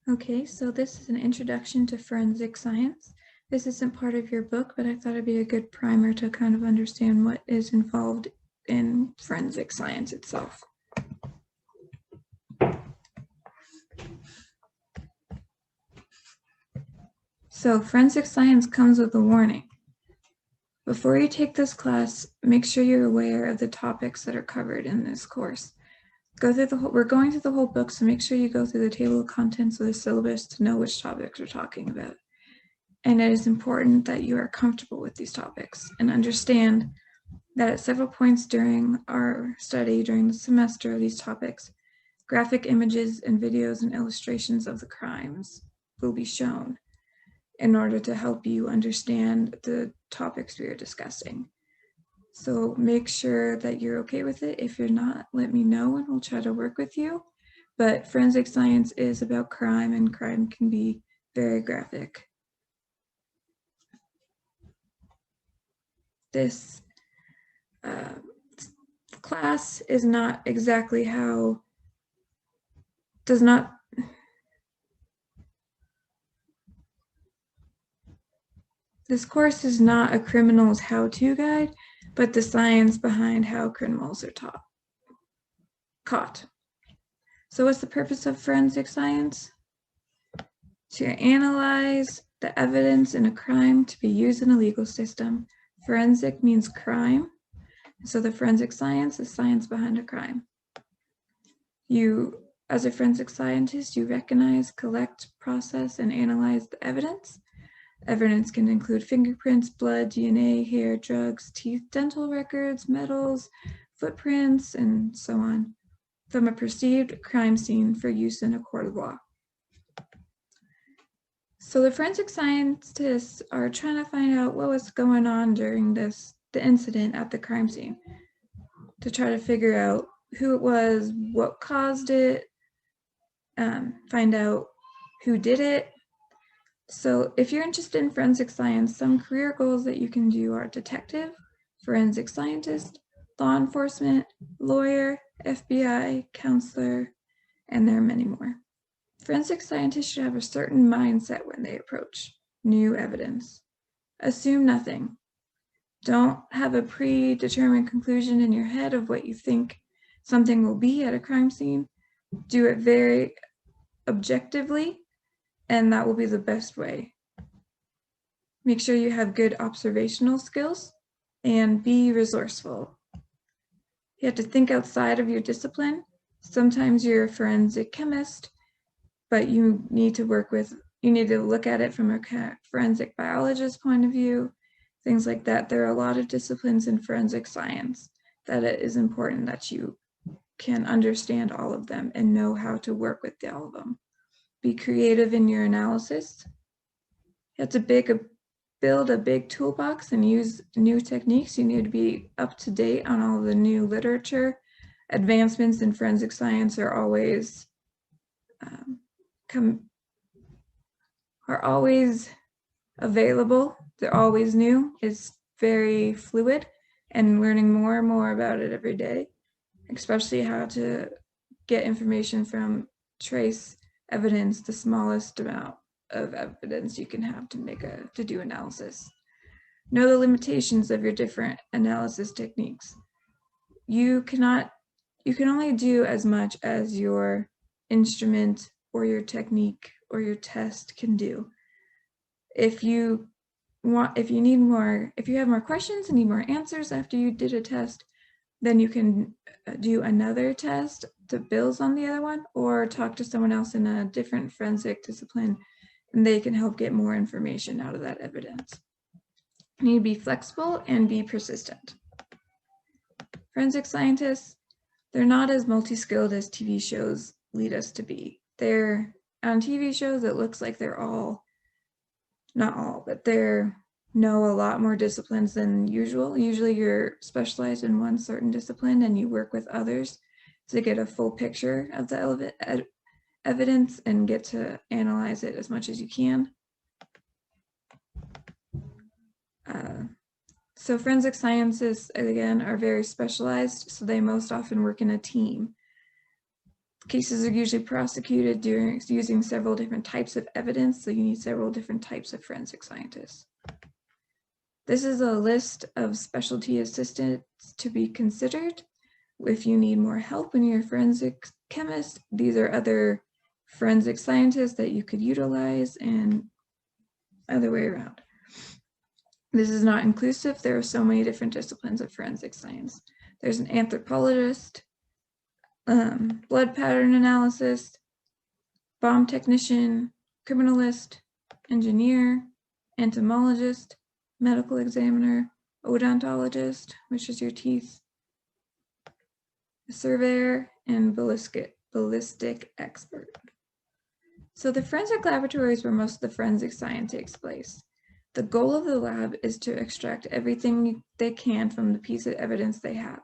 Okay, so this is an introduction to forensic science. This isn't part of your book, but I thought it'd be a good primer to kind of understand what is involved in forensic science itself. So forensic science comes with a warning. Before you take this class, make sure you're aware of the topics that are covered in this course. We're going through the whole book, so make sure you go through the table of contents of the syllabus to know which topics we're talking about. And it is important that you are comfortable with these topics and understand that at several points during our study, during the semester of these topics, graphic images and videos and illustrations of the crimes will be shown in order to help you understand the topics we are discussing. So make sure that you're okay with it. If you're not, let me know and we'll try to work with you. But forensic science is about crime, and crime can be very graphic. This class is not exactly this course is not a criminal's how-to guide, but the science behind how criminals are caught. So what's the purpose of forensic science? To analyze the evidence in a crime to be used in a legal system. Forensic means crime. So the forensic science is science behind a crime. You, as a forensic scientist, you recognize, collect, process, and analyze the evidence. Evidence can include fingerprints, blood, DNA, hair, drugs, teeth, dental records, metals, footprints, and so on, from a perceived crime scene for use in a court of law. So the forensic scientists are trying to find out what was going on during the incident at the crime scene, to try to figure out who it was, what caused it, find out who did it. So if you're interested in forensic science, some career goals that you can do are detective, forensic scientist, law enforcement, lawyer, FBI, counselor, and there are many more. Forensic scientists should have a certain mindset when they approach new evidence. Assume nothing. Don't have a predetermined conclusion in your head of what you think something will be at a crime scene. Do it very objectively, and that will be the best way. Make sure you have good observational skills and be resourceful. You have to think outside of your discipline. Sometimes you're a forensic chemist, but you need to look at it from a forensic biologist point of view, things like that. There are a lot of disciplines in forensic science that it is important that you can understand all of them and know how to work with all of them. Be creative in your analysis. You have to build a big toolbox and use new techniques. You need to be up to date on all the new literature. Advancements in forensic science are always available. They're always new. It's very fluid, and learning more and more about it every day, especially how to get information from trace evidence, the smallest amount of evidence you can have to do analysis. Know the limitations of your different analysis techniques. You can only do as much as your instrument or your technique or your test can do. If you have more questions and need more answers after you did a test, then you can do another test that builds on the other one, or talk to someone else in a different forensic discipline, and they can help get more information out of that evidence. You need to be flexible and be persistent. Forensic scientists, they're not as multi-skilled as TV shows lead us to be. They're on TV shows, it looks like they're all, not all, but they're know a lot more disciplines than usual. Usually you're specialized in one certain discipline and you work with others to get a full picture of the evidence and get to analyze it as much as you can. So forensic scientists, again, are very specialized, so they most often work in a team. Cases are usually prosecuted using several different types of evidence, so you need several different types of forensic scientists. This is a list of specialty assistants to be considered. If you need more help when you're a forensic chemist, these are other forensic scientists that you could utilize, and other way around. This is not inclusive. There are so many different disciplines of forensic science. There's an anthropologist, blood pattern analysis, bomb technician, criminalist, engineer, entomologist, medical examiner, odontologist, which is your teeth, surveyor, and ballistic expert. So the forensic laboratory is where most of the forensic science takes place. The goal of the lab is to extract everything they can from the piece of evidence they have.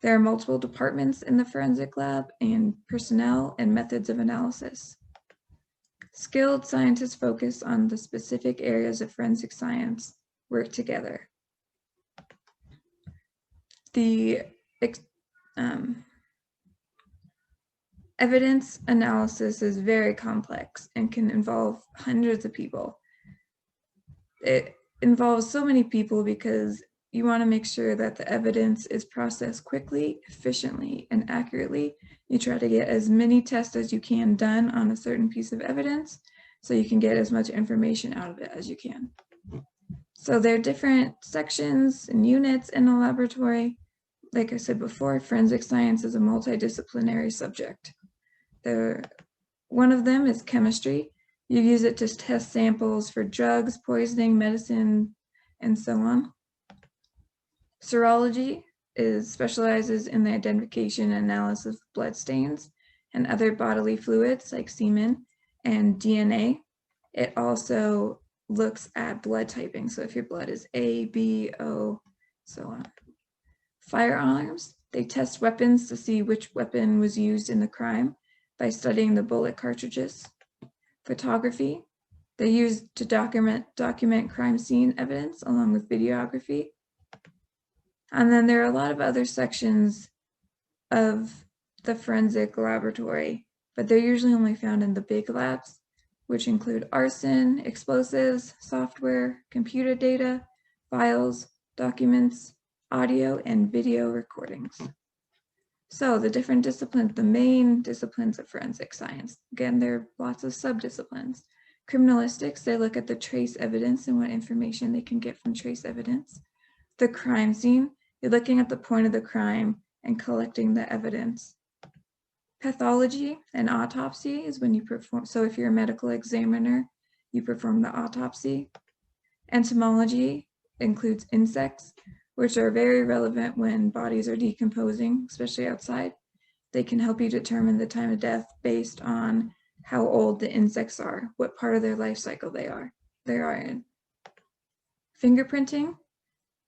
There are multiple departments in the forensic lab and personnel and methods of analysis. Skilled scientists focus on the specific areas of forensic science, work together. The evidence analysis is very complex and can involve hundreds of people. It involves so many people because you want to make sure that the evidence is processed quickly, efficiently, and accurately. You try to get as many tests as you can done on a certain piece of evidence so you can get as much information out of it as you can. So there are different sections and units in a laboratory. Like I said before, forensic science is a multidisciplinary subject. One of them is chemistry. You use it to test samples for drugs, poisoning, medicine, and so on. Serology specializes in the identification and analysis of blood stains and other bodily fluids like semen and DNA. It also looks at blood typing, so if your blood is A, B, O, so on. Firearms, they test weapons to see which weapon was used in the crime by studying the bullet cartridges. Photography, they use to document crime scene evidence along with videography. And then there are a lot of other sections of the forensic laboratory, but they're usually only found in the big labs, which include arson, explosives, software, computer data, files, documents, audio, and video recordings. So the different disciplines, the main disciplines of forensic science. Again, there are lots of subdisciplines. Criminalistics, they look at the trace evidence and what information they can get from trace evidence. The crime scene, you're looking at the point of the crime and collecting the evidence. Pathology and autopsy is when you perform, so if you're a medical examiner, you perform the autopsy. Entomology includes insects, which are very relevant when bodies are decomposing, especially outside. They can help you determine the time of death based on how old the insects are, what part of their life cycle they are in. Fingerprinting,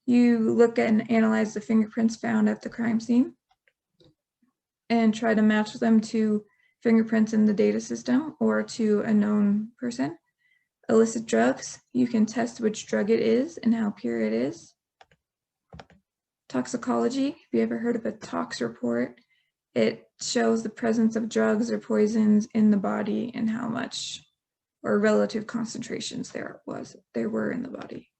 you look at and analyze the fingerprints found at the crime scene and try to match them to fingerprints in the data system or to a known person. Illicit drugs, you can test which drug it is and how pure it is. Toxicology, have you ever heard of a tox report? It shows the presence of drugs or poisons in the body and how much or relative concentrations there were in the body.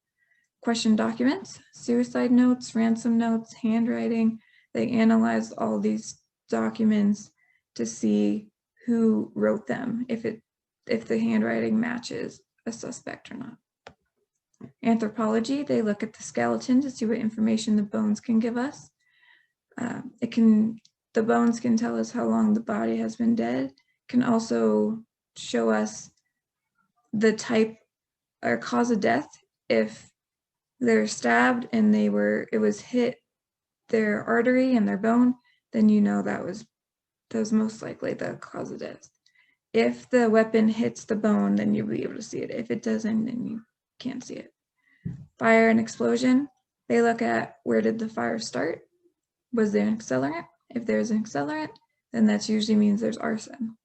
Question documents, suicide notes, ransom notes, handwriting. They analyze all these documents to see who wrote them, if the handwriting matches a suspect or not. Anthropology, they look at the skeleton to see what information the bones can give us. The bones can tell us how long the body has been dead, can also show us the type or cause of death. If they're stabbed and it was hit their artery and their bone, then you know that was most likely the cause of death. If the weapon hits the bone, then you'll be able to see it. If it doesn't, then you can't see it. Fire and explosion, they look at where did the fire start? Was there an accelerant? If there's an accelerant, then that usually means there's arson.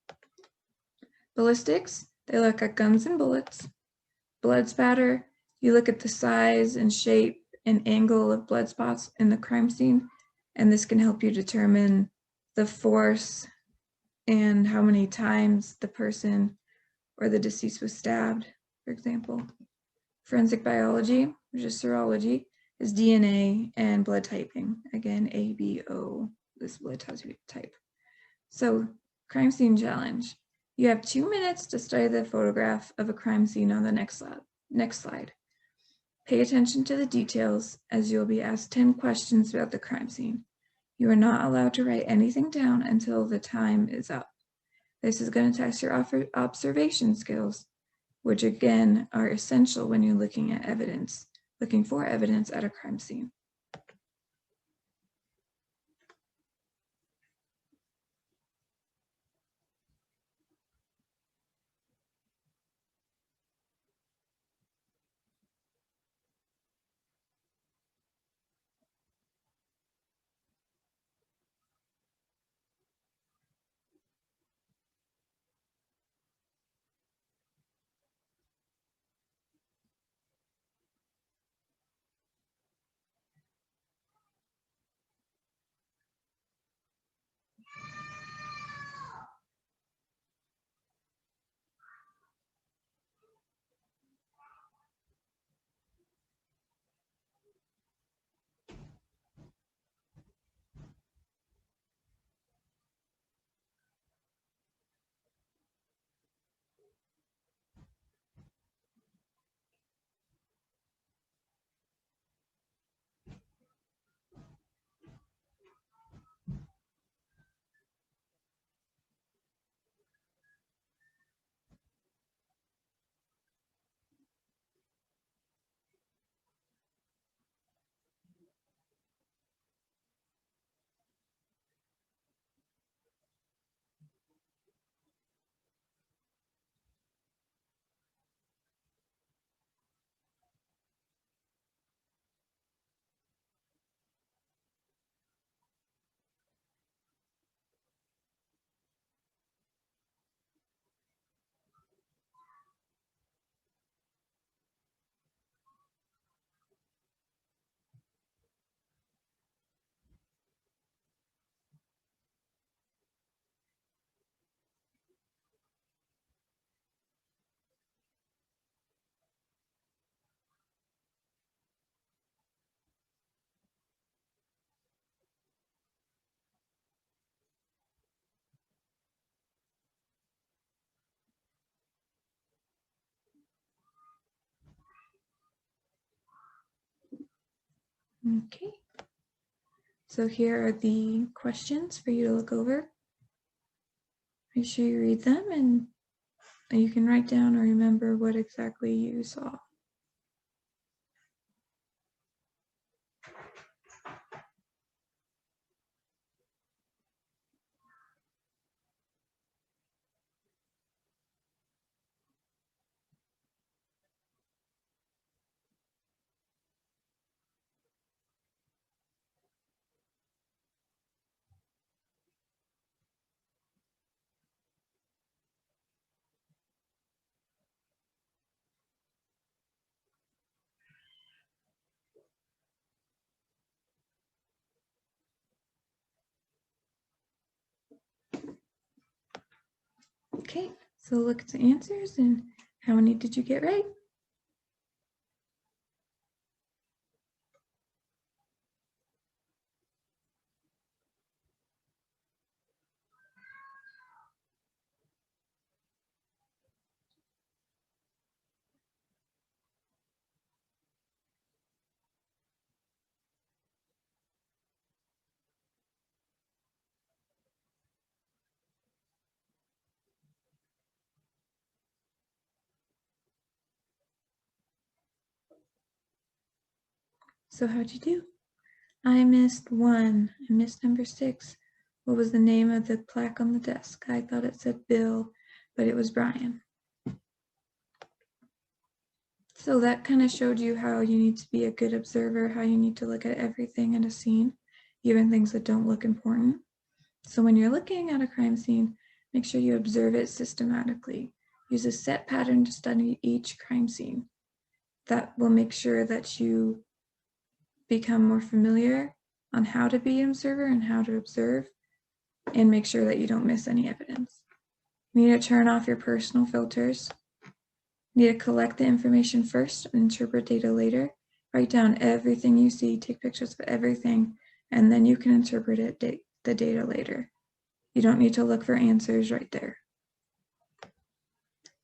Ballistics, they look at guns and bullets. Blood spatter, you look at the size and shape and angle of blood spots in the crime scene, and this can help you determine the force and how many times the person or the deceased was stabbed, for example. Forensic biology, which is serology, is DNA and blood typing. Again, ABO, this blood type. So, crime scene challenge. You have 2 minutes to study the photograph of a crime scene on the next slide. Pay attention to the details as you'll be asked 10 questions about the crime scene. You are not allowed to write anything down until the time is up. This is going to test your observation skills, which again are essential when you're looking for evidence at a crime scene. Okay, so here are the questions for you to look over. Make sure you read them and you can write down or remember what exactly you saw. Okay, so look at the answers and how many did you get right? So how'd you do? I missed 1. I missed number 6. What was the name of the plaque on the desk? I thought it said Bill, but it was Brian. So that kind of showed you how you need to be a good observer, how you need to look at everything in a scene, even things that don't look important. So when you're looking at a crime scene, make sure you observe it systematically. Use a set pattern to study each crime scene. That will make sure that you become more familiar on how to be an observer and how to observe. and make sure that you don't miss any evidence. You need to turn off your personal filters. You need to collect the information first and interpret data later. Write down everything you see, take pictures of everything, and then you can interpret the data later. You don't need to look for answers right there.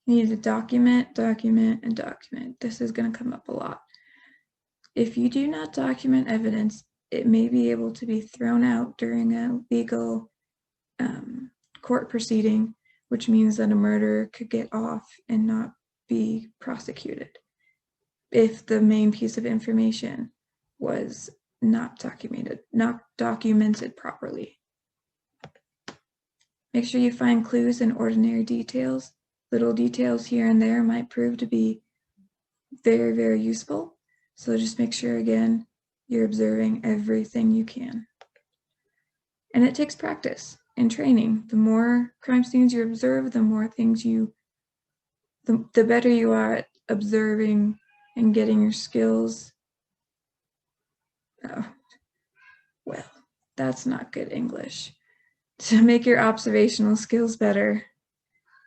You need to document, document, and document. This is going to come up a lot. If you do not document evidence, it may be able to be thrown out during a legal court proceeding, which means that a murderer could get off and not be prosecuted if the main piece of information was not documented properly. Make sure you find clues in ordinary details. Little details here and there might prove to be very, very useful. So just make sure, again, you're observing everything you can. And it takes practice and training. The more crime scenes you observe, the more things the better you are at observing and getting your skills. Oh, well, that's not good English. To make your observational skills better,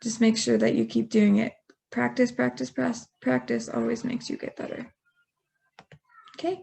just make sure that you keep doing it. Practice, practice, practice always makes you get better. Okay.